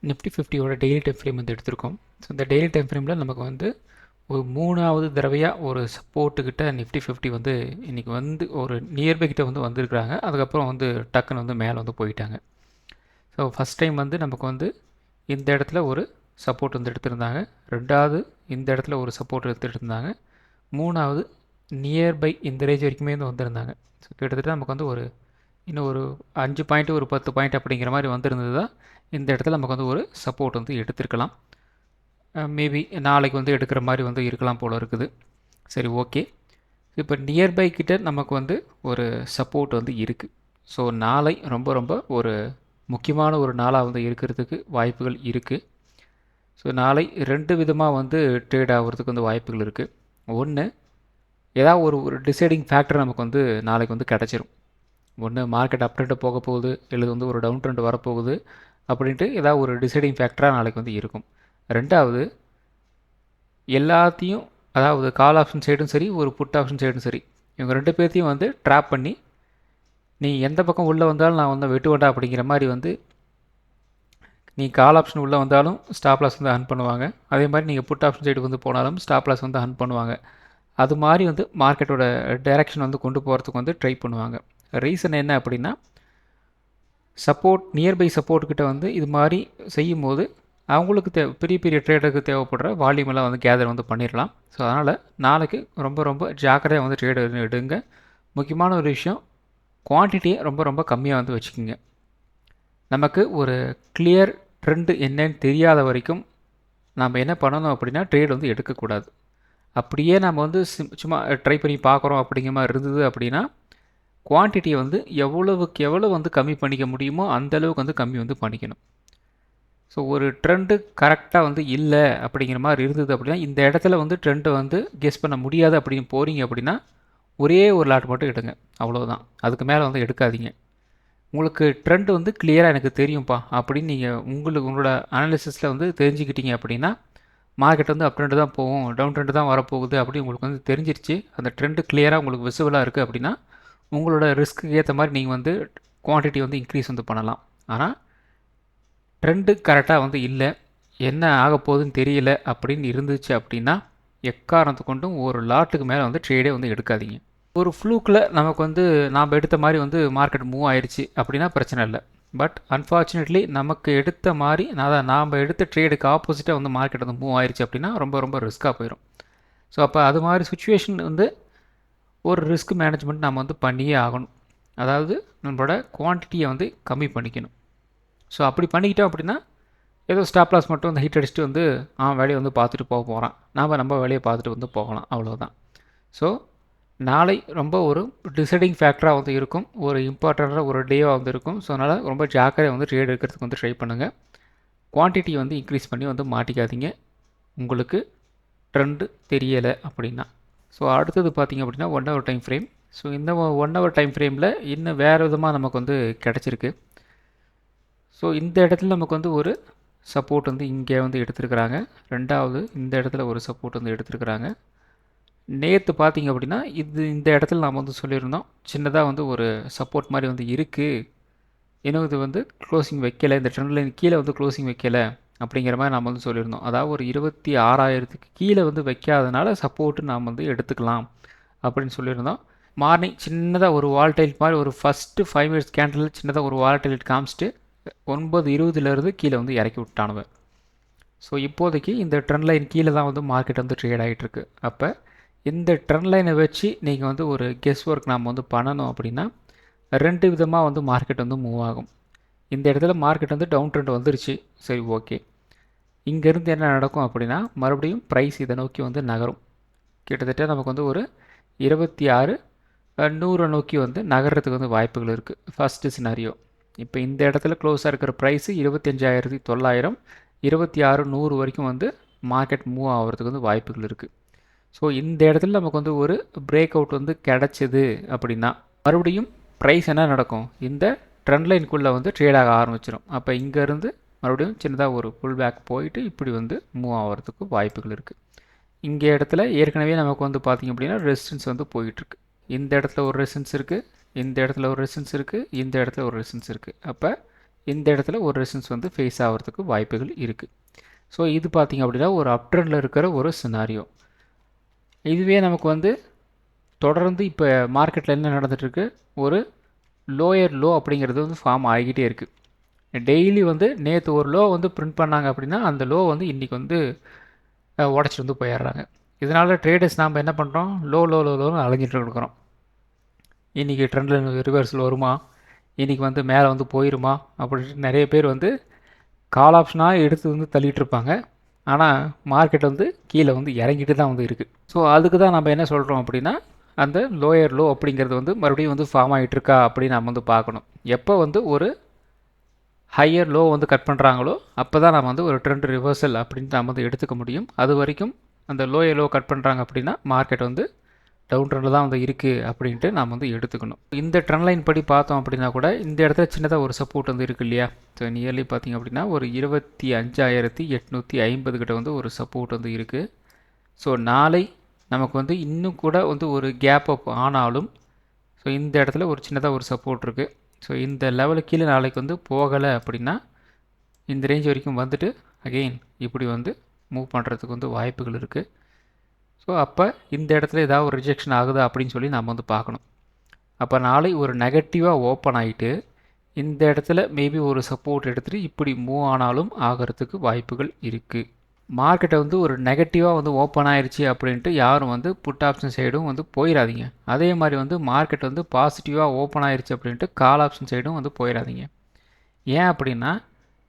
Nifty 50யோட daily time frame வந்து எடுத்திருக்கோம். So இந்த டெய்லி டைம் ஃப்ரேமில் நமக்கு வந்து ஒரு 3வது தடவையாக ஒரு சப்போர்ட்டுக்கிட்ட நிஃப்டி 50 வந்து இன்றைக்கி வந்து ஒரு நியர்பை கிட்ட வந்து வந்திருக்கிறாங்க. அதுக்கப்புறம் வந்து டக்குன்னு வந்து மேலே வந்து போயிட்டாங்க. ஸோ ஃபஸ்ட் டைம் வந்து நமக்கு வந்து இந்த இடத்துல ஒரு சப்போர்ட் வந்து எடுத்திருந்தாங்க. ரெண்டாவது இந்த இடத்துல ஒரு சப்போர்ட் எடுத்துகிட்டு இருந்தாங்க. மூணாவது நியர்பை இந்த ரேஞ்ச் வரைக்குமே வந்து வந்திருந்தாங்க. ஸோ கிட்டத்தட்ட நமக்கு வந்து ஒரு இன்னும் ஒரு 5 பாயிண்ட் ஒரு 10 பாயிண்ட் அப்படிங்கிற மாதிரி வந்திருந்தது தான் இந்த இடத்துல நமக்கு வந்து ஒரு சப்போர்ட் வந்து எடுத்திருக்கலாம். மேபி நாளைக்கு வந்து எடுக்கிற மாதிரி வந்து இருக்கலாம் போல் இருக்குது. சரி, ஓகே. இப்போ நியர்பை கிட்ட நமக்கு வந்து ஒரு சப்போர்ட் வந்து இருக்குது. ஸோ நாளை ரொம்ப ரொம்ப ஒரு முக்கியமான ஒரு நாளாக வந்து இருக்கிறதுக்கு வாய்ப்புகள் இருக்குது. ஸோ நாளை 2 விதமாக வந்து ட்ரேட் ஆகிறதுக்கு வந்து வாய்ப்புகள் இருக்குது. ஒன்று, ஏதாவது ஒரு டிசைடிங் ஃபேக்டர் நமக்கு வந்து நாளைக்கு வந்து கிடச்சிரும். ஒன்று மார்க்கெட் அப் ட்ரெண்ட் போக போகுது, இல்லை வந்து ஒரு டவுன் ட்ரெண்ட் வரப்போகுது அப்படின்ட்டு ஏதாவது ஒரு டிசைடிங் ஃபேக்டராக நாளைக்கு வந்து இருக்கும். ரெண்டாவது, எல்லாத்தையும் அதாவது கால் ஆப்ஷன் சைடும் சரி, ஒரு புட் ஆப்ஷன் சைடும் சரி, இவங்க 2 பேர்த்தையும் வந்து ட்ராப் பண்ணி நீ எந்த பக்கம் உள்ளே வந்தாலும் நான் வந்து வெட்டுவேண்டா அப்படிங்கிற மாதிரி வந்து நீ கால் ஆப்ஷன் உள்ளே வந்தாலும் ஸ்டாப் லாஸ் வந்து அர்ன் பண்ணுவாங்க. அதே மாதிரி நீங்கள் புட் ஆப்ஷன் சைடு வந்து போனாலும் ஸ்டாப் லாஸ் வந்து அர்ன் பண்ணுவாங்க. அது மாதிரி வந்து மார்க்கெட்டோட டைரக்ஷன் வந்து கொண்டு போகிறதுக்கு வந்து ட்ரை பண்ணுவாங்க. ரீசன் என்ன அப்படின்னா, சப்போர்ட் நியர்பை சப்போர்ட்கிட்ட வந்து இது மாதிரி செய்யும்போது அவங்களுக்கு பெரிய பெரிய ட்ரேடருக்கு தேவைப்படுற வால்யூம் எல்லாம் வந்து கேதர் வந்து பண்ணிடலாம். ஸோ அதனால் நாளைக்கு ரொம்ப ரொம்ப ஜாக்கிரதையாக வந்து ட்ரேட் எடுங்க. முக்கியமான ஒரு விஷயம், குவான்டிட்டியை ரொம்ப ரொம்ப கம்மியாக வந்து வச்சுக்கோங்க. நமக்கு ஒரு கிளியர் ட்ரெண்டு என்னன்னு தெரியாத வரைக்கும் நம்ம என்ன பண்ணணும் அப்படின்னா ட்ரேட் வந்து எடுக்கக்கூடாது. அப்படியே நம்ம வந்து சும்மா ட்ரை பண்ணி பார்க்குறோம் அப்படிங்கிற மாதிரி இருந்தது அப்படின்னா குவான்டிட்டியை வந்து எவ்வளவுக்கு எவ்வளோ வந்து கம்மி பண்ணிக்க முடியுமோ அந்தளவுக்கு வந்து கம்மி வந்து பண்ணிக்கணும். ஸோ ஒரு ட்ரெண்டு கரெக்டாக வந்து இல்லை அப்படிங்கிற மாதிரி இருந்தது அப்படின்னா இந்த இடத்துல வந்து ட்ரெண்டை வந்து கெஸ் பண்ண முடியாது அப்படின்னு போகிறீங்க அப்படின்னா ஒரே ஒரு லாட் மட்டும் எடுங்க, அவ்வளோதான். அதுக்கு மேலே வந்து எடுக்காதீங்க. உங்களுக்கு ட்ரெண்ட் வந்து கிளியராக எனக்கு தெரியும்ப்பா அப்படின்னு நீங்கள் உங்களோட அனாலிசிஸில் வந்து தெரிஞ்சுக்கிட்டீங்க அப்படின்னா மார்க்கெட் வந்து அப் ட்ரெண்டு தான் போகும், டவுன் ட்ரெண்டு தான் வரப்போகுது அப்படின்னு உங்களுக்கு வந்து தெரிஞ்சிருச்சு. அந்த ட்ரெண்டு கிளியராக உங்களுக்கு விசிபிளாக இருக்குது அப்படின்னா உங்களோட ரிஸ்க்கு ஏற்ற மாதிரி நீங்கள் வந்து குவான்டிட்டி வந்து இன்க்ரீஸ் வந்து பண்ணலாம். ஆனால் ட்ரெண்டு கரெக்டாக வந்து இல்லை, என்ன ஆக போகுதுன்னு தெரியல அப்படின்னு இருந்துச்சு அப்படின்னா எக்காரணத்தை கொண்டும் ஒரு லாட்டுக்கு மேலே வந்து ட்ரேடே வந்து எடுக்காதீங்க. ஒரு ஃப்ளூக்கில் நமக்கு வந்து நாம் எடுத்த மாதிரி வந்து மார்க்கெட் மூவ் ஆயிடுச்சு அப்படின்னா பிரச்சனை இல்லை. பட் அன்ஃபார்ச்சுனேட்லி நமக்கு எடுத்த மாதிரி நாம் எடுத்த ட்ரேடுக்கு ஆப்போசிட்டாக வந்து மார்க்கெட் வந்து மூவ் ஆயிடுச்சு அப்படின்னா ரொம்ப ரொம்ப ரிஸ்க்காக போயிடும். ஸோ அப்போ அது மாதிரி சுச்சுவேஷன் வந்து ஒரு ரிஸ்க் மேனேஜ்மெண்ட் நம்ம வந்து பண்ணியே ஆகணும். அதாவது நம்மளோட குவான்டிட்டியை வந்து கம்மி பண்ணிக்கணும். ஸோ அப்படி பண்ணிக்கிட்டோம் அப்படின்னா ஏதோ ஸ்டாப் லாஸ் மட்டும் வந்து ஹிட் அடிச்சுட்டு வந்து வேலையை வந்து பார்த்துட்டு போக போகிறான், நம்ம வேலையை பார்த்துட்டு வந்து போகலாம், அவ்வளோதான். ஸோ நாளை ரொம்ப ஒரு டிசைடிங் ஃபேக்டராக வந்து இருக்கும், ஒரு இம்பார்ட்டண்ட்டான ஒரு டேவாக வந்து இருக்கும். ஸோ அதனால் ரொம்ப ஜாக்கிரதையாக வந்து ட்ரேட் எடுக்கிறதுக்கு வந்து ட்ரை பண்ணுங்கள். குவான்டிட்டி வந்து இன்க்ரீஸ் பண்ணி வந்து மாட்டிக்காதீங்க உங்களுக்கு ட்ரெண்டு தெரியலை அப்படின்னா. ஸோ அடுத்தது பார்த்திங்க அப்படின்னா 1 ஹவர் டைம் ஃப்ரேம். ஸோ இந்த 1 ஹவர் டைம் ஃப்ரேமில் இன்னும் வேறு விதமாக நமக்கு வந்து கிடச்சிருக்கு. ஸோ இந்த இடத்துல நமக்கு வந்து ஒரு சப்போர்ட் வந்து இங்கே வந்து எடுத்துருக்குறாங்க. ரெண்டாவது இந்த இடத்துல ஒரு சப்போர்ட் வந்து எடுத்துருக்குறாங்க. நேற்று பார்த்திங்க அப்படின்னா இந்த இடத்துல நாம் வந்து சொல்லியிருந்தோம் சின்னதாக வந்து ஒரு சப்போர்ட் மாதிரி வந்து இருக்குது, இன்னும் இது வந்து க்ளோசிங் வைக்கலை, இந்த ட்ரெண்ட் லைன் கீழே வந்து க்ளோசிங் வைக்கலை அப்படிங்கிற மாதிரி நாம் வந்து சொல்லியிருந்தோம். அதாவது ஒரு 26,000க்கு கீழே வந்து வைக்காதனால சப்போர்ட்டு நாம் வந்து எடுத்துக்கலாம் அப்படின்னு சொல்லியிருந்தோம். மார்னிங் சின்னதாக ஒரு வால்டைல் மாதிரி ஒரு ஃபஸ்ட்டு 5 மினிட்ஸ் கேண்டில் சின்னதாக ஒரு வால்டைல் காமிச்சிட்டு 9:20 கீழே வந்து இறக்கி விட்டானுவ. ஸோ இப்போதைக்கு இந்த ட்ரெண்ட் லைன் கீழே தான் வந்து மார்க்கெட் வந்து ட்ரேட் ஆகிட்டுருக்கு. அப்போ இந்த ட்ரெண்ட் லைனை வச்சு நீங்கள் வந்து ஒரு கெஸ் ஒர்க் நாம் வந்து பண்ணணும் அப்படின்னா 2 விதமாக வந்து மார்க்கெட் வந்து மூவ் ஆகும். இந்த இடத்துல மார்க்கெட் வந்து டவுன் ட்ரெண்ட் வந்துருச்சு, சரி ஓகே. இங்கேருந்து என்ன நடக்கும் அப்படின்னா மறுபடியும் ப்ரைஸ் இதை நோக்கி வந்து நகரும். கிட்டத்தட்ட நமக்கு வந்து ஒரு 26,100 நோக்கி வந்து நகர்றதுக்கு வந்து வாய்ப்புகள் இருக்குது ஃபஸ்ட்டு சினாரியோ. இப்போ இந்த இடத்துல க்ளோஸாக இருக்கிற ப்ரைஸு 25,900, 26,100 வரைக்கும் வந்து மார்க்கெட் மூவ் ஆகிறதுக்கு வந்து வாய்ப்புகள் இருக்குது. ஸோ இந்த இடத்துல நமக்கு வந்து ஒரு பிரேக் அவுட் வந்து கிடச்சிது அப்படின்னா மறுபடியும் ப்ரைஸ் என்ன நடக்கும், இந்த ட்ரெண்ட் லைனுக்குள்ளே வந்து ட்ரேட் ஆக ஆரம்பிச்சிடும். அப்போ இங்கேருந்து மறுபடியும் சின்னதாக ஒரு புல் பேக் போயிட்டு இப்படி வந்து மூவ் ஆகிறதுக்கு வாய்ப்புகள் இருக்குது. இங்கே இடத்துல ஏற்கனவே நமக்கு வந்து பார்த்திங்க அப்படின்னா ரெசிஸ்டன்ஸ் வந்து போயிட்டுருக்கு. இந்த இடத்துல ஒரு ரெசிஸ்டன்ஸ் இருக்குது, இந்த இடத்துல ஒரு ரெசிஸ்டன்ஸ் இருக்குது, இந்த இடத்துல ஒரு ரெசிஸ்டன்ஸ் இருக்குது. அப்போ இந்த இடத்துல ஒரு ரெசிஸ்டன்ஸ் வந்து ஃபேஸ் ஆகிறதுக்கு வாய்ப்புகள் இருக்குது. ஸோ இது பார்த்திங்க அப்படின்னா ஒரு அப் ட்ரெண்டில் இருக்கிற ஒரு சினாரியோ. இதுவே நமக்கு வந்து தொடர்ந்து இப்போ மார்க்கெட்டில் என்ன நடந்துகிட்ருக்கு, ஒரு லோயர் லோ அப்படிங்கிறது வந்து ஃபார்ம் ஆகிக்கிட்டே இருக்குது. டெய்லி வந்து நேற்று ஒரு லோ வந்து பிரிண்ட் பண்ணாங்க அப்படின்னா அந்த லோ வந்து இன்றைக்கி வந்து உடச்சிட்டு வந்து போயிடுறாங்க. இதனால் ட்ரேடர்ஸ் நாம் என்ன பண்ணுறோம், லோன்னு அலைஞ்சிட்டு இருக்கிறோம். இன்றைக்கி ட்ரெண்டில் ரிவர்ஸில் வருமா, இன்றைக்கி வந்து மேலே வந்து போயிடுமா அப்படின்ட்டு நிறைய பேர் வந்து கால் ஆப்ஷனாக எடுத்து வந்து தள்ளிட்டு இருப்பாங்க. ஆனால் மார்க்கெட் வந்து கீழே வந்து இறங்கிட்டு தான் வந்து இருக்குது. ஸோ அதுக்கு தான் நம்ம என்ன சொல்கிறோம் அப்படின்னா, அந்த லோயர் லோ அப்படிங்கிறது வந்து மறுபடியும் வந்து ஃபார்ம் ஆகிட்டுருக்கா அப்படின்னு நம்ம வந்து பார்க்கணும். எப்போ வந்து ஒரு ஹையர் லோ வந்து கட் பண்ணுறாங்களோ அப்போ தான் நம்ம வந்து ஒரு ட்ரெண்ட் ரிவர்சல் அப்படின்ட்டு நம்ம வந்து எடுத்துக்க முடியும். அது வரைக்கும் அந்த லோயர் லோ கட் பண்ணுறாங்க அப்படின்னா மார்க்கெட் வந்து டவுன் ட்ரெண்டில் தான் வந்து இருக்குது அப்படின்ட்டு நாம் வந்து எடுத்துக்கணும். இந்த ட்ரெண்ட் லைன் படி பார்த்தோம் அப்படின்னா கூட இந்த இடத்துல சின்னதாக ஒரு சப்போர்ட் வந்து இருக்குது இல்லையா. ஸோ நியர்லி பார்த்திங்க அப்படின்னா ஒரு 25,850 கிட்ட வந்து ஒரு சப்போர்ட் வந்து இருக்குது. ஸோ நாளை நமக்கு வந்து இன்னும் கூட வந்து ஒரு கேப் அப் ஆனாலும் ஸோ இந்த இடத்துல ஒரு சின்னதாக ஒரு சப்போர்ட் இருக்குது. ஸோ இந்த லெவலுக்கு கீழே நாளைக்கு வந்து போகலை அப்படின்னா இந்த ரேஞ்ச் வரைக்கும் வந்துட்டு அகெயின் இப்படி வந்து மூவ் பண்ணுறதுக்கு வந்து வாய்ப்புகள் இருக்குது. ஸோ அப்போ இந்த இடத்துல ஏதாவது ஒரு ரிஜெக்ஷன் ஆகுதா அப்படின்னு சொல்லி நம்ம வந்து பார்க்கணும். அப்போ நாளை ஒரு நெகட்டிவாக ஓப்பன் ஆகிட்டு இந்த இடத்துல மேபி ஒரு சப்போர்ட் எடுத்துகிட்டு இப்படி மூவ் ஆனாலும் ஆகிறதுக்கு வாய்ப்புகள் இருக்குது. மார்க்கெட்டை வந்து ஒரு நெகட்டிவாக வந்து ஓப்பன் ஆயிடுச்சு அப்படின்ட்டு யாரும் வந்து புட் ஆப்ஷன் சைடும் வந்து போயிடாதீங்க. அதே மாதிரி வந்து மார்க்கெட் வந்து பாசிட்டிவாக ஓப்பன் ஆயிடுச்சு அப்படின்ட்டு கால் ஆப்ஷன் சைடும் வந்து போயிடாதீங்க. ஏன் அப்படின்னா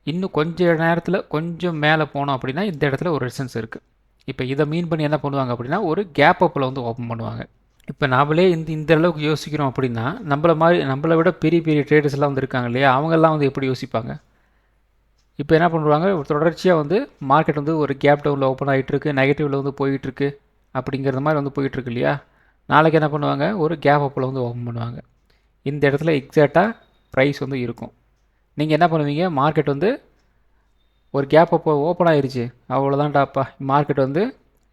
இன்னும் கொஞ்சம் நேரத்தில் கொஞ்சம் மேலே போனோம் அப்படின்னா இந்த இடத்துல ஒரு ரெசிஸ்டன்ஸ் இருக்குது. இப்போ இதை மீன் பண்ணி என்ன பண்ணுவாங்க அப்படின்னா ஒரு கேப் அப்பில் வந்து ஓப்பன் பண்ணுவாங்க. இப்போ நாமளே இந்த அளவுக்கு யோசிக்கிறோம் அப்படின்னா நம்மளை விட பெரிய பெரிய ட்ரேடர்ஸ்லாம் வந்து இருக்காங்க இல்லையா, அவங்கெல்லாம் வந்து எப்படி யோசிப்பாங்க. இப்போ என்ன பண்ணுவாங்க, ஒரு தொடர்ச்சியாக வந்து மார்க்கெட் வந்து ஒரு கேப் டவுனில் ஓப்பன் ஆகிட்டுருக்கு, நெகட்டிவில் வந்து போயிட்டுருக்கு அப்படிங்கிற மாதிரி வந்து போயிட்டுருக்கு இல்லையா. நாளைக்கு என்ன பண்ணுவாங்க, ஒரு கேப் அப்பில் வந்து ஓப்பன் பண்ணுவாங்க. இந்த இடத்துல எக்ஸாக்டாக ப்ரைஸ் வந்து இருக்கும். நீங்கள் என்ன பண்ணுவீங்க, மார்க்கெட் வந்து ஒரு கேப் அப்போ ஓப்பன் ஆயிடுச்சு, அவ்வளோதான்டாப்பா மார்க்கெட் வந்து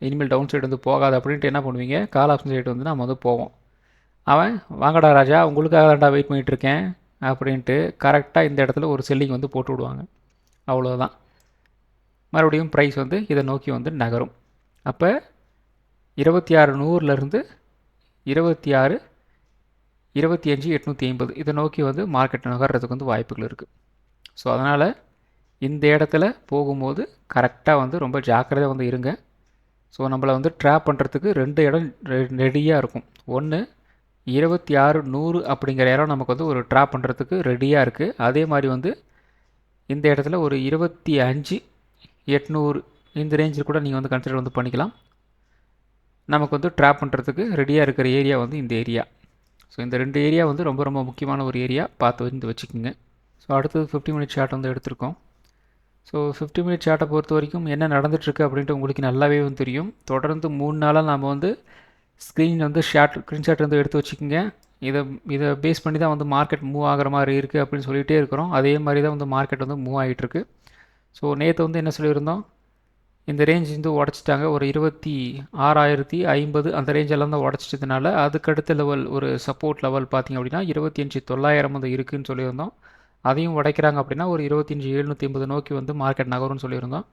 இனிமேல் டவுன் சைடு வந்து போகாது அப்படின்ட்டு என்ன பண்ணுவீங்க, கால் ஆப்ஷன் சைடு வந்து நம்ம வந்து போவோம். அவன் வாங்கடா ராஜா உங்களுக்காக தான்டா வெயிட் பண்ணிகிட்ருக்கேன் அப்படின்ட்டு கரெக்டாக இந்த இடத்துல ஒரு செல்லிங் வந்து போட்டு விடுவாங்க. அவ்வளோதான். மறுபடியும் ப்ரைஸ் வந்து இதை நோக்கி வந்து நகரும். அப்போ 26,100லேருந்து 25,850 இதை நோக்கி வந்து மார்க்கெட் நகர்றதுக்கு வந்து வாய்ப்புகள் இருக்குது. ஸோ அதனால் இந்த இடத்துல போகும்போது கரெக்டாக வந்து ரொம்ப ஜாக்கிரதையாக வந்து இருங்க. ஸோ நம்மளை வந்து ட்ராப் பண்ணுறதுக்கு 2 இடம் ரெடியாக இருக்கும். ஒன்று 26,100 அப்படிங்கிற இடம் நமக்கு வந்து ஒரு ட்ராப் பண்ணுறதுக்கு ரெடியாக இருக்குது. அதே மாதிரி வந்து இந்த இடத்துல ஒரு 25,800 இந்த ரேஞ்சில் கூட நீங்கள் வந்து கன்சிடர் வந்து பண்ணிக்கலாம். நமக்கு வந்து ட்ராப் பண்ணுறதுக்கு ரெடியாக இருக்கிற ஏரியா வந்து இந்த ஏரியா. ஸோ இந்த 2 ஏரியா வந்து ரொம்ப ரொம்ப முக்கியமான ஒரு ஏரியா, பார்த்து வந்து வச்சுக்கோங்க. ஸோ அடுத்தது 50 மினிட் சார்ட் வந்து எடுத்திருக்கோம். ஸோ 50 மினிட் சார்ட்டை பொறுத்த வரைக்கும் என்ன நடந்துகிட்ருக்கு அப்படின்ட்டு உங்களுக்கு நல்லாவே வந்து தெரியும். தொடர்ந்து 3 நாளாக நம்ம வந்து ஸ்க்ரீன் வந்து ஸ்க்ரீன்ஷாட் வந்து எடுத்து வச்சுக்கோங்க. இதை பேஸ் பண்ணி தான் வந்து மார்க்கெட் மூவ் ஆகிற மாதிரி இருக்குது அப்படின்னு சொல்லிகிட்டே இருக்கிறோம். அதே மாதிரி தான் வந்து மார்க்கெட் வந்து மூவ் ஆகிட்டுருக்கு. ஸோ நேற்று வந்து என்ன சொல்லியிருந்தோம், இந்த ரேஞ்ச் வந்து உடச்சிட்டாங்க, ஒரு 26,050 அந்த ரேஞ்செல்லாம் தான் உடச்சிட்டதுனால அதுக்கடுத்த லெவல் ஒரு சப்போர்ட் லெவல் பார்த்திங்க அப்படின்னா 25,900 வந்து இருக்குதுன்னு சொல்லியிருந்தோம். அதையும் உடைக்கிறாங்க அப்படின்னா ஒரு 25,750 நோக்கி வந்து மார்க்கெட் நகரும்னு சொல்லியிருந்தோம்.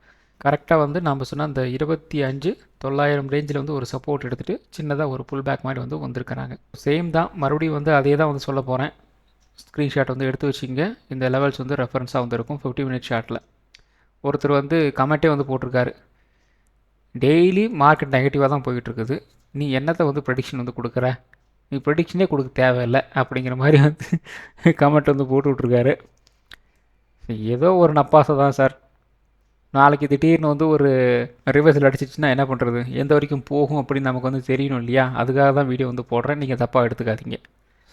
கரெக்டாக வந்து நம்ம சொன்ன அந்த 25,900 ரேஞ்சில் வந்து ஒரு சப்போர்ட் எடுத்துகிட்டு சின்னதாக ஒரு புல் பேக் மாதிரி வந்து வந்திருக்கிறாங்க. சேம் தான், மறுபடியும் வந்து அதே தான் வந்து சொல்ல போகிறேன். ஸ்க்ரீன்ஷாட் வந்து எடுத்து வச்சிங்க. இந்த லெவல்ஸ் வந்து ரெஃபரன்ஸாக வந்து இருக்கும் 50 மினிட் ஷார்ட்டில். ஒருத்தர் வந்து கமெண்ட்டே வந்து போட்டிருக்காரு, டெய்லி மார்க்கெட் நெகட்டிவாக தான் போயிட்டுருக்குது, நீ என்னத்தை வந்து ப்ரெடிக்ஷன் வந்து கொடுக்குற, நீ ப்ரெடிக்ஷனே கொடுக்க தேவையில்லை அப்படிங்கிற மாதிரி வந்து கமெண்ட் வந்து போட்டு விட்ருக்காரு. ஏதோ ஒரு நப்பாசை தான் சார், நாளைக்கு திடீர்னு வந்து ஒரு ரிவர்சல் அடிச்சிச்சுன்னா என்ன பண்ணுறது, எந்த வரைக்கும் போகும் அப்படின்னு நமக்கு வந்து தெரியணும் இல்லையா. அதுக்காக தான் வீடியோ வந்து போடுறேன், நீங்கள் தப்பாக எடுத்துக்காதீங்க.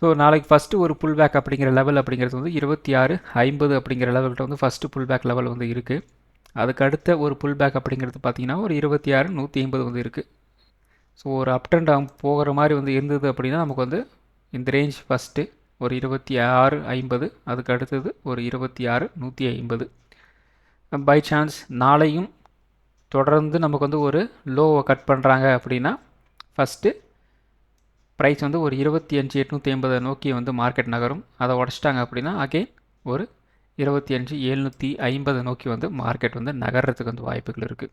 ஸோ நாளைக்கு ஃபஸ்ட்டு ஒரு புல் பேக் அப்படிங்கிற லெவல் அப்படிங்கிறது வந்து 26,50 அப்படிங்கிற லெவல்கிட்ட வந்து ஃபஸ்ட்டு புல் பேக் லெவல் வந்து இருக்குது. அதுக்கு அடுத்த ஒரு புல் பேக் அப்படிங்கிறது பார்த்திங்கன்னா ஒரு 26,180 வந்து இருக்குது. ஸோ ஒரு அப் ட்ரெண்ட் போகிற மாதிரி வந்து இருந்தது அப்படின்னா நமக்கு வந்து இந்த ரேஞ்ச் ஃபஸ்ட்டு ஒரு 26,50, அதுக்கு அடுத்தது ஒரு 26,150. பை சான்ஸ் நாளையும் தொடர்ந்து நமக்கு வந்து ஒரு லோவை கட் பண்ணுறாங்க அப்படின்னா ஃபஸ்ட்டு ப்ரைஸ் வந்து ஒரு 25,850 நோக்கி வந்து மார்க்கெட் நகரும். அதை உடச்சிட்டாங்க அப்படின்னா அகெயின் ஒரு 25,750 நோக்கி வந்து மார்க்கெட் வந்து நகர்றதுக்கு வந்து வாய்ப்புகள் இருக்குது.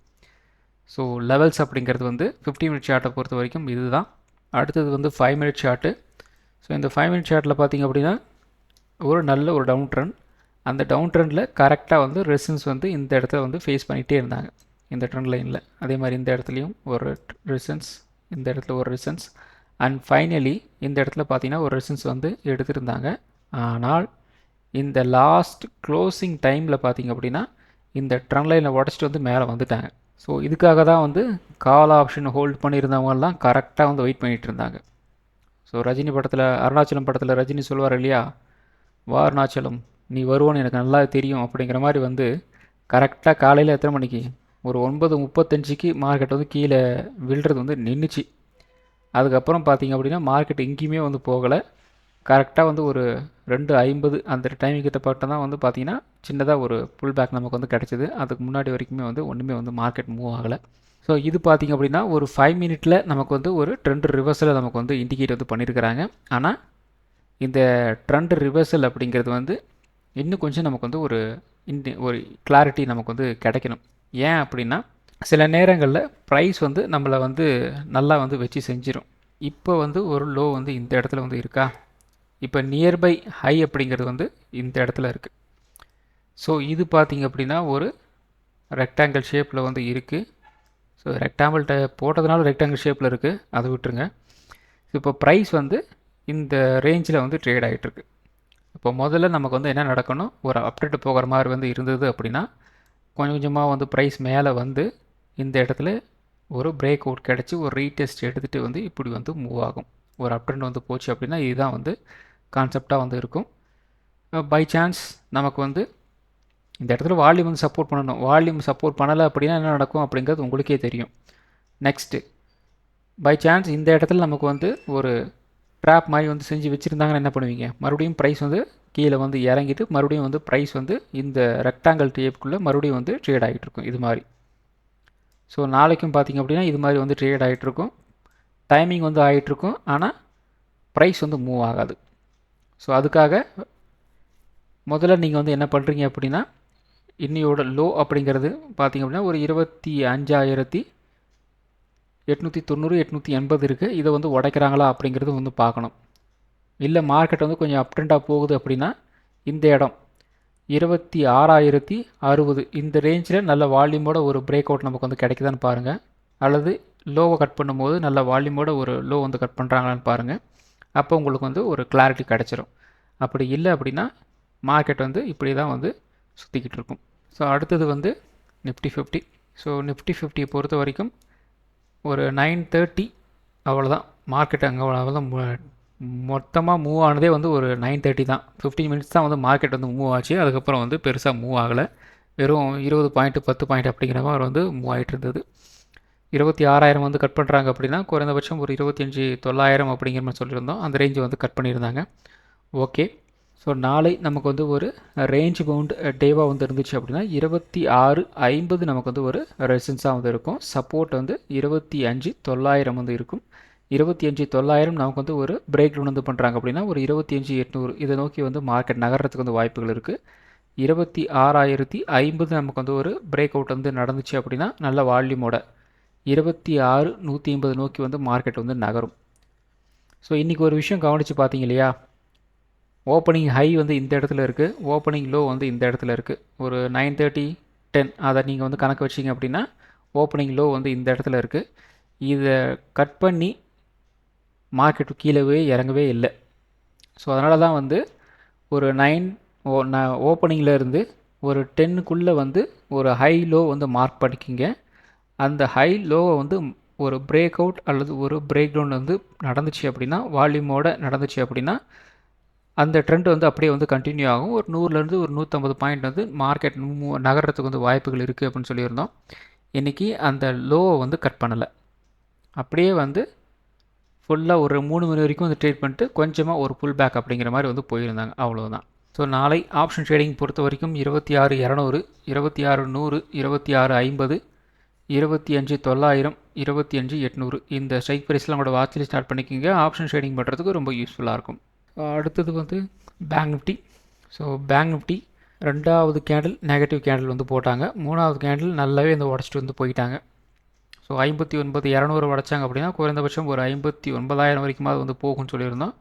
ஸோ லெவல்ஸ் அப்படிங்கிறது வந்து 50 மினிட் சார்ட்டை பொறுத்த வரைக்கும் இதுதான். அடுத்தது வந்து 5 மினிட் சார்ட்டு. ஸோ இந்த 5 மினிட் சார்ட்டில் பார்த்திங்க அப்படின்னா ஒரு நல்ல ஒரு டவுன் ட்ரெண்ட். அந்த டவுன் ட்ரெண்டில் கரெக்டாக வந்து ரெசிஸ்டன்ஸ் வந்து இந்த இடத்துல வந்து ஃபேஸ் பண்ணிகிட்டே இருந்தாங்க இந்த ட்ரெண்ட் லைனில். அதே மாதிரி இந்த இடத்துலையும் ஒரு ரெசிஸ்டன்ஸ், இந்த இடத்துல ஒரு ரெசிஸ்டன்ஸ், அண்ட் ஃபைனலி இந்த இடத்துல பார்த்தீங்கன்னா ஒரு ரெசிஸ்டன்ஸ் வந்து எடுத்திருந்தாங்க. ஆனால் இந்த லாஸ்ட் க்ளோசிங் டைமில் பார்த்திங்க அப்படின்னா இந்த ட்ரெண்ட் லைனை உடச்சிட்டு வந்து மேலே வந்துட்டாங்க. ஸோ இதுக்காக தான் வந்து கால் ஆப்ஷன் ஹோல்ட் பண்ணியிருந்தவங்கலாம் கரெக்டாக வந்து வெயிட் பண்ணிகிட்டு இருந்தாங்க. ஸோ ரஜினி படத்தில், அருணாச்சலம் படத்தில் ரஜினி சொல்வார் இல்லையா, வா அருணாச்சலம் நீ வருவோன்னு எனக்கு நல்லா தெரியும் அப்படிங்கிற மாதிரி வந்து கரெக்டாக காலையில் எத்தனை மணிக்கு, ஒரு 9:35க்கு மார்க்கெட் வந்து கீழே விழுறது வந்து நின்றுச்சு. அதுக்கப்புறம் பார்த்திங்க அப்படின்னா மார்க்கெட் எங்கேயுமே வந்து போகலை. கரெக்டாக வந்து ஒரு 2:50 அந்த டைமிங் கிட்ட பட்டம் தான் வந்து பார்த்திங்கன்னா சின்னதாக ஒரு புல் பேக் நமக்கு வந்து கிடச்சிது. அதுக்கு முன்னாடி வரைக்குமே வந்து ஒன்றுமே வந்து மார்க்கெட் மூவ் ஆகலை. ஸோ இது பார்த்திங்க அப்படின்னா ஒரு 5 மினிட்டில் நமக்கு வந்து ஒரு ட்ரெண்ட் ரிவர்சலை நமக்கு வந்து இண்டிகேட் வந்து பண்ணியிருக்கிறாங்க. ஆனால் இந்த ட்ரெண்ட் ரிவர்சல் அப்படிங்கிறது வந்து இன்னும் கொஞ்சம் நமக்கு வந்து ஒரு கிளாரிட்டி நமக்கு வந்து கிடைக்கணும். ஏன் அப்படின்னா சில நேரங்களில் ப்ரைஸ் வந்து நம்மளை வந்து நல்லா வந்து வச்சு செஞ்சிடும். இப்போ வந்து ஒரு லோ வந்து இந்த இடத்துல வந்து இருக்கா, இப்போ நியர்பை ஹை அப்படிங்கிறது வந்து இந்த இடத்துல இருக்குது. ஸோ இது பார்த்திங்க அப்படின்னா ஒரு ரெக்டாங்கிள் ஷேப்பில் வந்து இருக்குது. ஸோ ரெக்டாங்கிள் போட்டதுனால ரெக்டாங்கிள் ஷேப்பில் இருக்குது, அதை விட்டுருங்க. இப்போ ப்ரைஸ் வந்து இந்த ரேஞ்சில் வந்து ட்ரேட் ஆகிட்டுருக்கு. இப்போ முதல்ல நமக்கு வந்து என்ன நடக்கணும், ஒரு அப்டேட் போகிற மாதிரி வந்து இருந்தது அப்படின்னா கொஞ்சம் கொஞ்சமாக வந்து ப்ரைஸ் மேலே வந்து இந்த இடத்துல ஒரு பிரேக் அவுட் கிடச்சி ஒரு ரீடெஸ்ட் எடுத்துகிட்டு வந்து இப்படி வந்து மூவ் ஆகும். ஒரு அப்ட்ரெண்ட் வந்து போச்சு அப்படின்னா இதுதான் வந்து கான்செப்டாக வந்து இருக்கும். பை சான்ஸ் நமக்கு வந்து இந்த இடத்துல வால்யூம் வந்து சப்போர்ட் பண்ணணும். வால்யூம் சப்போர்ட் பண்ணலை அப்படின்னா என்ன நடக்கும் அப்படிங்கிறது உங்களுக்கே தெரியும். நெக்ஸ்ட்டு பை சான்ஸ் இந்த இடத்துல நமக்கு வந்து ஒரு ட்ராப் மாதிரி வந்து செஞ்சு வச்சுருந்தாங்கன்னு என்ன பண்ணுவீங்க, மறுபடியும் ப்ரைஸ் வந்து கீழே வந்து இறங்கிட்டு மறுபடியும் வந்து ப்ரைஸ் வந்து இந்த ரெக்டாங்கிள் டேப்புக்குள்ளே மறுபடியும் வந்து ட்ரேட் ஆகிட்டுருக்கும் இது மாதிரி. ஸோ நாளைக்கும் பார்த்திங்க அப்படின்னா இது மாதிரி வந்து ட்ரேட் ஆகிட்டுருக்கும், டைமிங் வந்து ஆகிட்டுருக்கும், ஆனால் ப்ரைஸ் வந்து மூவ் ஆகாது. ஸோ அதுக்காக முதல்ல நீங்கள் வந்து என்ன பண்ணுறீங்க அப்படின்னா இன்னையோட லோ அப்படிங்கிறது பார்த்திங்க அப்படின்னா ஒரு 25,890 880 இருக்குது. இதை வந்து உடைக்கிறாங்களா அப்படிங்கிறது வந்து பார்க்கணும். இல்லை மார்க்கெட் வந்து கொஞ்சம் அப் ட்ரெண்டாக போகுது அப்படின்னா இந்த இடம் 26,060 இந்த ரேஞ்சில் நல்ல வால்யூமோட ஒரு பிரேக் அவுட் நமக்கு வந்து கிடைக்குதான்னு பாருங்கள். அல்லது லோவை கட் பண்ணும்போது நல்ல வால்யூமோட ஒரு லோ வந்து கட் பண்ணுறாங்களான்னு பாருங்கள். அப்போ உங்களுக்கு வந்து ஒரு கிளாரிட்டி கிடச்சிரும். அப்படி இல்லை அப்படின்னா மார்க்கெட் வந்து இப்படி தான் வந்து சுற்றிக்கிட்டு இருக்கும். ஸோ அடுத்தது வந்து நிஃப்டி 50. ஸோ நிஃப்டி 50 பொறுத்த வரைக்கும் ஒரு 9:30 அவ்வளோதான் மார்க்கெட். அங்கே அவ்வளோதான் மொத்தமாக மூவ் ஆனதே வந்து ஒரு 9:30 தான். 15 மினிட்ஸ் தான் வந்து மார்க்கெட் வந்து மூவ் ஆச்சு. அதுக்கப்புறம் வந்து பெருசாக மூவ் ஆகலை. வெறும் 20 பாயிண்ட் 10 பாயிண்ட் அப்படிங்கிற மாதிரி வந்து மூவ் ஆகிட்டு இருந்தது. 26,000 வந்து கட் பண்ணுறாங்க அப்படின்னா குறைந்தபட்சம் ஒரு 25,900 அப்படிங்கிற மாதிரி சொல்லியிருந்தோம். அந்த ரேஞ்சு வந்து கட் பண்ணியிருந்தாங்க. ஓகே. ஸோ நாளை நமக்கு வந்து ஒரு ரேஞ்ச் பவுண்ட் டேவாக வந்து இருந்துச்சு அப்படின்னா 26,50 நமக்கு வந்து ஒரு ரெசிஸ்டன்ஸாக வந்து இருக்கும். சப்போர்ட் வந்து 25,900 வந்து இருக்கும். 25,900 நமக்கு வந்து ஒரு பிரேக் டவுன் வந்து பண்ணுறாங்க அப்படின்னா ஒரு 25,800 இதை நோக்கி வந்து மார்க்கெட் நகர்றதுக்கு வந்து வாய்ப்புகள் இருக்குது. 26,050 நமக்கு வந்து ஒரு பிரேக் அவுட் வந்து நடந்துச்சு அப்படின்னா நல்ல வால்யூமோட 26,150 நோக்கி வந்து மார்க்கெட் வந்து நகரும். ஸோ இன்றைக்கி ஒரு விஷயம் கவனித்து பார்த்தீங்க இல்லையா, ஓப்பனிங் ஹை வந்து இந்த இடத்துல இருக்குது, ஓப்பனிங் லோ வந்து இந்த இடத்துல இருக்குது. ஒரு 9:30 10 அதை நீங்கள் வந்து கணக்கு வச்சிங்க அப்படின்னா ஓப்பனிங் லோ வந்து இந்த இடத்துல இருக்குது. இதை கட் பண்ணி மார்க்கெட்டு கீழவே இறங்கவே இல்லை. ஸோ அதனால தான் வந்து ஒரு 9 ஓப்பனிங்கில் இருந்து ஒரு 10க்குள்ளே வந்து ஒரு ஹை லோ வந்து மார்க் பண்ணிக்கிங்க. அந்த ஹை லோவை வந்து ஒரு பிரேக் அவுட் அல்லது ஒரு பிரேக் டவுன் வந்து நடந்துச்சு அப்படின்னா, வால்யூமோட நடந்துச்சு அப்படின்னா அந்த ட்ரெண்ட் வந்து அப்படியே வந்து கண்டினியூ ஆகும். ஒரு 100லேருந்து ஒரு 150 பாயிண்ட் வந்து மார்க்கெட் நகர்றதுக்கு வந்து வாய்ப்புகள் இருக்குது அப்படின்னு சொல்லியிருந்தோம். இன்றைக்கி அந்த லோவை வந்து கட் பண்ணலை, அப்படியே வந்து ஃபுல்லாக ஒரு 3 மணி வரைக்கும் வந்து ட்ரேட் பண்ணிட்டு கொஞ்சமாக ஒரு புல் பேக் அப்படிங்கிற மாதிரி வந்து போயிருந்தாங்க. அவ்வளோதான். ஸோ நாளை ஆப்ஷன் ட்ரேடிங் பொறுத்த வரைக்கும் 26,200 26,100 26,50 25,900 25,800 இந்த ஸ்ட்ரைக் ப்ரைஸ்லாம் கூட வாட்சில் ஸ்டார்ட் பண்ணிக்கிங்க. ஆப்ஷன் ட்ரேடிங் பண்ணுறதுக்கு ரொம்ப யூஸ்ஃபுல்லாக இருக்கும். அடுத்தது வந்து bank Nifty. So bank Nifty ரெண்டாவது கேண்டில் நெகட்டிவ் கேண்டில் வந்து போட்டாங்க. மூணாவது கேண்டில் நல்லாவே இந்த உடச்சிட்டு வந்து போயிட்டாங்க. ஸோ 59,200 உடச்சாங்க அப்படின்னா குறைந்தபட்சம் ஒரு 59,000 வரைக்குமாவது வந்து போகும்னு சொல்லியிருந்தோம்.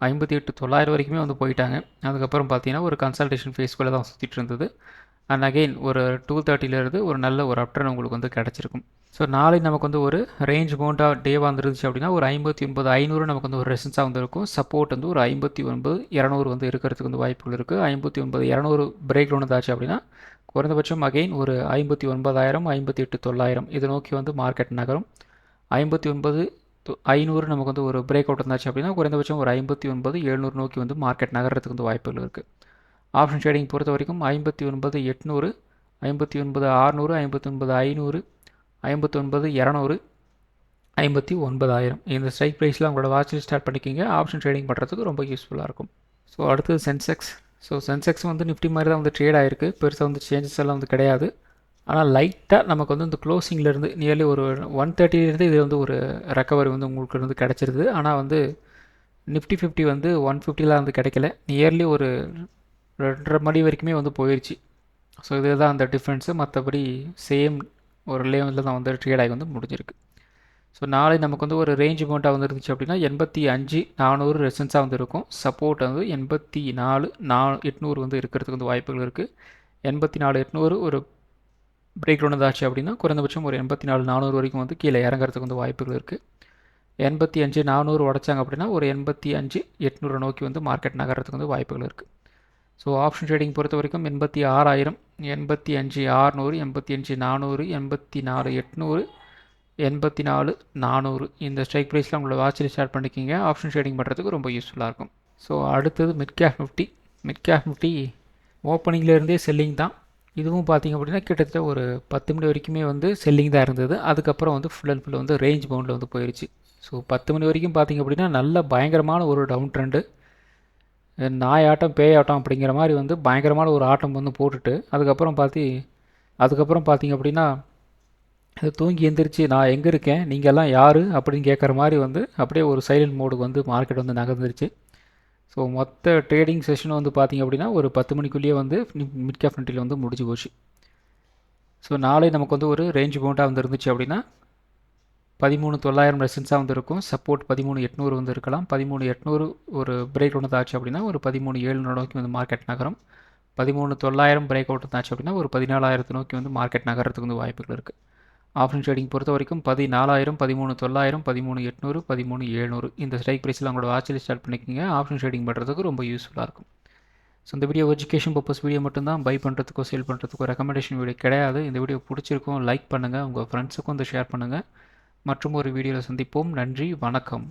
58,900 வரைக்குமே வந்து போயிட்டாங்க. அதுக்கப்புறம் பார்த்தீங்கன்னா ஒரு கன்சல்டேஷன் ஃபேஸ்க்குள்ளே தான் சுற்றிட்டு இருந்தது. அண்ட் அகெயின் ஒரு 230 ஒரு நல்ல ஒரு அப்டர்ன் உங்களுக்கு வந்து கிடச்சிருக்கும். ஸோ நாளை நமக்கு வந்து ஒரு ரேஞ்ச் பவுண்டாக டேவாக வந்துருந்துச்சு அப்படின்னா ஒரு 59,500 நமக்கு வந்து ஒரு ரெசன்ஸாக வந்து இருக்கும். சப்போர்ட் வந்து ஒரு 59,200 வந்து இருக்கிறதுக்கு வந்து வாய்ப்புகள் இருக்குது. 59,200 பிரேக் டவுன் ஆச்சு அப்படின்னா குறைந்தபட்சம் அகெயின் ஒரு 59,000 58,900 இதை நோக்கி வந்து மார்க்கெட் நகரும். 59,500 நமக்கு வந்து ஒரு பிரேக் அவுட் இருந்தாச்சு அப்படின்னா குறைந்தபட்சம் ஒரு 59,700 நோக்கி வந்து மார்க்கெட் நகர்றதுக்கு வந்து வாய்ப்புகள் இருக்குது. ஆப்ஷன் ட்ரேடிங் பொறுத்த வரைக்கும் 59,800 59,600 59,500 59,200 59,000 இந்த ஸ்ட்ரைக் ப்ரைஸில் உங்களோட வாட்சில் ஸ்டார்ட் பண்ணிக்கிங்க. ஆப்ஷன் ட்ரேடிங் பண்ணுறதுக்கு ரொம்ப யூஸ்ஃபுல்லாக இருக்கும். ஸோ அடுத்தது சென்செக்ஸ். ஸோ சென்செக்ஸ் வந்து நிஃப்டி மாதிரி தான் வந்து ட்ரேட் ஆகிருக்கு. பெருசாக வந்து சேஞ்சஸ் எல்லாம் வந்து கிடையாது. ஆனால் லைட்டாக நமக்கு வந்து இந்த க்ளோசிங்லேருந்து நியர்லி ஒரு 130 இது வந்து ஒரு ரெக்கவரி வந்து உங்களுக்கு வந்து கிடச்சிருது. ஆனால் வந்து நிஃப்டி 50 வந்து 150 வந்து கிடைக்கல. நியர்லி ஒரு 2:30 மணி வரைக்குமே வந்து போயிடுச்சு. ஸோ இதுதான் அந்த டிஃப்ரென்ஸு. மற்றபடி சேம் ஒரு லெவலில் தான் வந்து ட்ரேட் ஆகி வந்து முடிஞ்சிருக்கு. ஸோ நாளை நமக்கு வந்து ஒரு ரேஞ்ச் அமௌண்ட்டாக வந்து இருந்துச்சு அப்படின்னா 85,400 ரெசன்ஸாக வந்து இருக்கும். சப்போர்ட் வந்து 84,800 வந்து இருக்கிறதுக்கு வந்து வாய்ப்புகள் இருக்குது. 84,800 ஒரு பிரேக் டவுன் ஆச்சு அப்படின்னா குறைந்தபட்சம் ஒரு 84,400 வரைக்கும் வந்து கீழே இறங்குறதுக்கு வந்து வாய்ப்புகள் இருக்குது. 85,400 உடச்சாங்க அப்படின்னா ஒரு 85,800 நோக்கி வந்து மார்க்கெட் நகர்றதுக்கு வந்து வாய்ப்புகள் இருக்குது. ஸோ ஆப்ஷன் ட்ரேடிங் பொறுத்த வரைக்கும் 86,000 85,600 85,400 84,800 84,400 இந்த ஸ்ட்ரைக் ப்ரைஸில் உங்களோட வாட்சில் ஸ்டார்ட் பண்ணிக்கிங்க. ஆப்ஷன் ட்ரேடிங் பண்ணுறதுக்கு ரொம்ப யூஸ்ஃபுல்லாக இருக்கும். ஸோ அடுத்தது மிட் கேப் நிஃப்டி ஓப்பனிங்லேருந்தே செல்லிங் தான். இதுவும் பார்த்திங்க அப்படின்னா கிட்டத்தட்ட ஒரு 10 மணி வரைக்குமே வந்து செல்லிங் தான் இருந்தது. அதுக்கப்புறம் வந்து ஃபுல் அண்ட் ஃபுல் வந்து ரேஞ்ச் பவுண்டில் வந்து போயிடுச்சு. ஸோ 10 மணி வரைக்கும் பார்த்திங்க அப்படின்னா நல்ல பயங்கரமான ஒரு டவுன் ட்ரெண்டு, நாய் ஆட்டம் பேய் ஆட்டம் அப்படிங்கிற மாதிரி வந்து பயங்கரமான ஒரு ஆட்டம் வந்து போட்டுட்டு அதுக்கப்புறம் பார்த்திங்க அப்படின்னா அது தூங்கி எந்திரிச்சு நான் எங்கே இருக்கேன் நீங்கள் எல்லாம் யார் அப்படின்னு கேட்குற மாதிரி வந்து அப்படியே ஒரு சைலண்ட் மோடுக்கு வந்து மார்க்கெட் வந்து நகர்ந்துருச்சு. ஸோ மொத்த ட்ரேடிங் செஷன் வந்து பார்த்திங்க அப்படின்னா ஒரு 10 மணிக்குள்ளேயே வந்து மிட் கேப் நிஃப்டியில் வந்து முடிஞ்சு போச்சு. ஸோ நாளை நமக்கு வந்து ஒரு ரேஞ்ச் பவுண்டாக வந்து இருந்துச்சு அப்படின்னா 13,900 ரெசன்ஸாக வந்து இருக்கும். சப்போர்ட் 13,800 வந்து இருக்கலாம். 13,800 ஒரு பிரேக் அவுட் ஆச்சு அப்படின்னா ஒரு 13,700 நோக்கி வந்து மார்க்கெட் நகரும். 13,900 பிரேக் அவுட் ஆச்சு அப்படின்னா ஒரு 14,000 நோக்கி வந்து மார்க்கெட் நகரத்துக்கு வந்து வாய்ப்புகள் இருக்குது. ஆப்ஷன் ட்ரேடிங் பொறுத்த வரைக்கும் 14,000 13,900 13,800 13,700 இந்த ஸ்ட்ரைக் ப்ரைஸில் உங்களோட வாட்சில் ஸ்டார்ட் பண்ணிக்கிங்க. ஆப்ஷன் ட்ரேடிங் பண்ணுறதுக்கு ரொம்ப யூஸ்ஃபுல்லாக இருக்கும். ஸோ இந்த வீடியோ எஜுகேஷன் பர்பஸ் வீடியோ மட்டும்தான். பை பண்ணுறதுக்கோ சேல் பண்ணுறதுக்கோ ரெக்கமெண்டேஷன் வீடியோ கிடையாது. இந்த வீடியோ பிடிச்சிருக்கும் லைக் பண்ணுங்கள், உங்கள் ஃப்ரெண்ட்ஸுக்கும் வந்து ஷேர் பண்ணுங்கள். மற்றும் ஒரு வீடியோவில் சந்திப்போம். நன்றி, வணக்கம்.